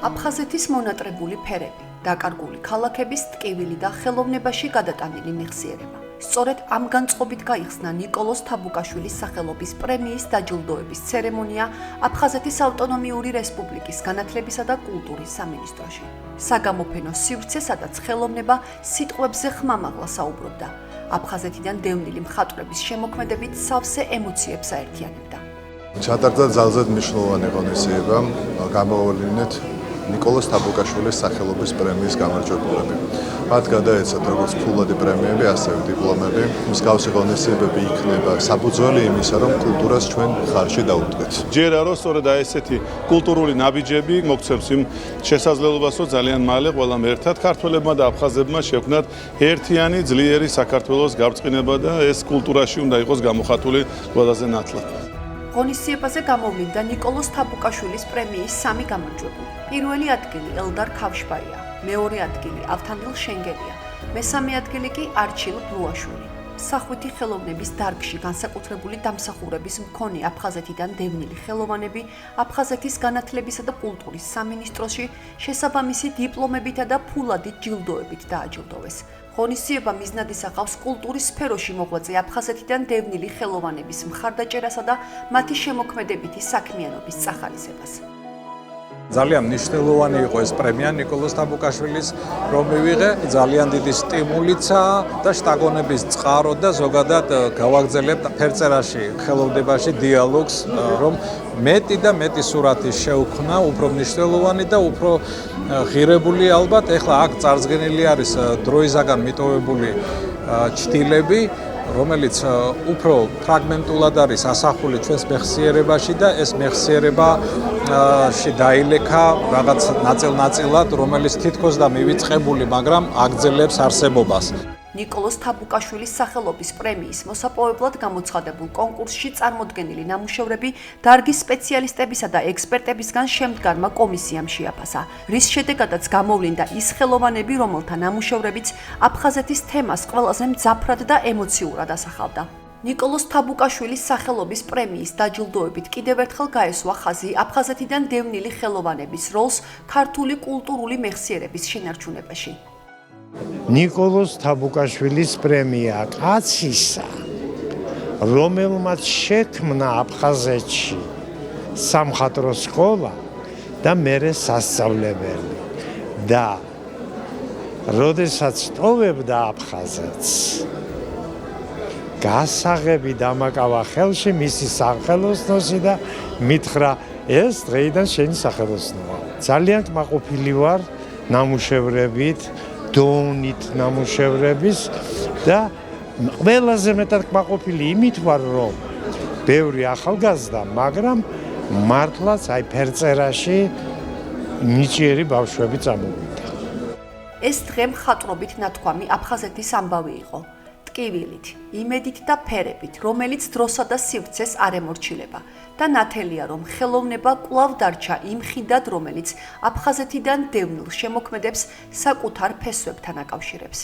აფხაზეთის მონატრებული ფერები, დაკარგული ქალაქების ტკივილი და ხელოვნებაში გადატანილი მეხსიერება. სწორედ ამ განწყობით გაიხსნა ნიკოლოზ თაბუკაშვილის სახელობის პრემიის დაჯილდოების ცერემონია აფხაზეთის ავტონომიური რესპუბლიკის განათლებისა და კულტურის სამინისტროში. საგამოფენო სივრცე, სადაც ხელოვნება სიტყვებზე ხმამაღლა საუბრობდა. აფხაზეთიდან დევნილი მხატვრების შემოქმედებით სავსე ემოციებს აერთიანებდა. ჩატარდა ძალზედ მნიშვნელოვანი ღონისძიება, გამოავლინეთ ნიკოლოზ თაბუკაშვილის სახელობის პრემიის გამარჯვებულები. მათ გადაეცათ როგორც ფულადი პრემიები, ასევე დიპლომები. მსგავსი ღონისძიებები იქნება საფუძველი იმისა, რომ კულტურას ჩვენ ხარში დაუდგეთ. ჯერა რომ სწორედ ესეთი კულტურული ნაბიჯები მოგცემს იმ შესაძლებლობას, რომ ძალიან მალე ყველამ ერთად ქართველებმა და აფხაზებმა შექმნათ ერთიანი ძლიერი საქართველოს გაბრწყინება და ეს კულტურაში უნდა იყოს გამოხატული ყველაზე ნათლად. ღონისძიებაზე გამოვლინდა ნიკოლოზ თაბუკაშვილის პრემიის 3 გამარჯვებული. პირველი ადგილი ელდარ ქავშბაია, მეორე ადგილი ავთანდილ შენგელია, მესამე ადგილი კი არჩილ ბლუაშვილი. სახვითი ხელოვნების დარგში განსაკუთრებული დამსახურების მქონე აფხაზეთიდან დევნილი ხელოვანები აფხაზეთის განათლებისა და კულტურის სამინისტროში შესაბამისი დიპლომებითა და ფულადი ჯილდოებით დააჯილდოვეს. ღონისძიება მიზნად ისახავს კულტურის სფეროში მოღვაწე აფხაზეთიდან დევნილი ხელოვანების მხარდაჭერასა და მათი შემოქმედებითი საქმიანობის წახალისებას. ძალიან მნიშვნელოვანი იყო ეს პრემია ნიკოლოზ თაბუკაშვილის, რომ მივიღე, ძალიან დიდი სტიმულიცაა და შტაგონების წყარო და ზოგადად გავაგრძელებთ ფერწერაში, ხელოვნებაში დიალოგს, რომ მეტი და მეტი სურათი შევქმნა, უფრო მნიშვნელოვანი და უფრო ღირებული ალბათ. ეხლა აქ წარდგენილი არის დროისაგან მიტოვებული ჩtildeები, რომელიც უფრო ფრაგმენტულად არის ასახული ჩვენს მეხსიერებაში და ეს მეხსიერებაში დაილექა რაღაც ნაწილ-ნაწილად, რომელიც თითქოს და მივიწყებული, მაგრამ აგრძელებს არსებობას. ნიკოლოზ თაბუკაშვილის სახელობის პრემიის მოსაპოვებლად გამოცხადებულ კონკურსში წარმოდგენილი ნამუშევრები დარგის სპეციალისტებისა და ექსპერტებისგან შემდგარმა კომისიამ შეაფასა, რის შედეგადაც გამოვლინდა ის ხელოვანები, რომელთა ნამუშევრებიც აფხაზეთის თემას ყველაზე მძაფრად და ემოციურად ასახავდა. ნიკოლოზ თაბუკაშვილის სახელობის პრემიის დაჯილდოებით კიდევ ერთხელ გაესვა ხაზი აფხაზეთიდან დევნილი ხელოვანების როლს ქართული კულტურული მეხსიერების შენარჩუნებაში. ნიკოლოზ თაბუკაშვილის პრემია კაცისა, რომელმაც შექმნა აფხაზეთში სამხატვრო სკოლა და მერე სასწავლებელი და როდესაც ტოვებდა აფხაზეთს, გასაღები დამაკავა ხელში მისი სახელოსნოსი და მითხრა, ეს დღეიდან შენი სახელოსნოა. ძალიან კმაყოფილი ვარ ნამუშევრებით, დონით ნამუშევრების და ყველაზე მეტად კმაყოფილი იმით ვარ, რომ ბევრი ახალგაზრდა, მაგრამ მართლაც აი ფერწერაში ნიჭიერი ბავშვები წამოვიდა. ეს დღე მხატვრობით ნათქვამი აფხაზეთის ამბავი იყო. ტკივილით, იმედით და ფერებით, რომელიც დროსა და სივრცეს არ ემორჩილება და ნათელია, რომ ხელოვნება კვლავ დარჩა იმ ხიდად, რომელიც აფხაზეთიდან დევნილ შემოქმედებს საკუთარ ფესვებთან აკავშირებს.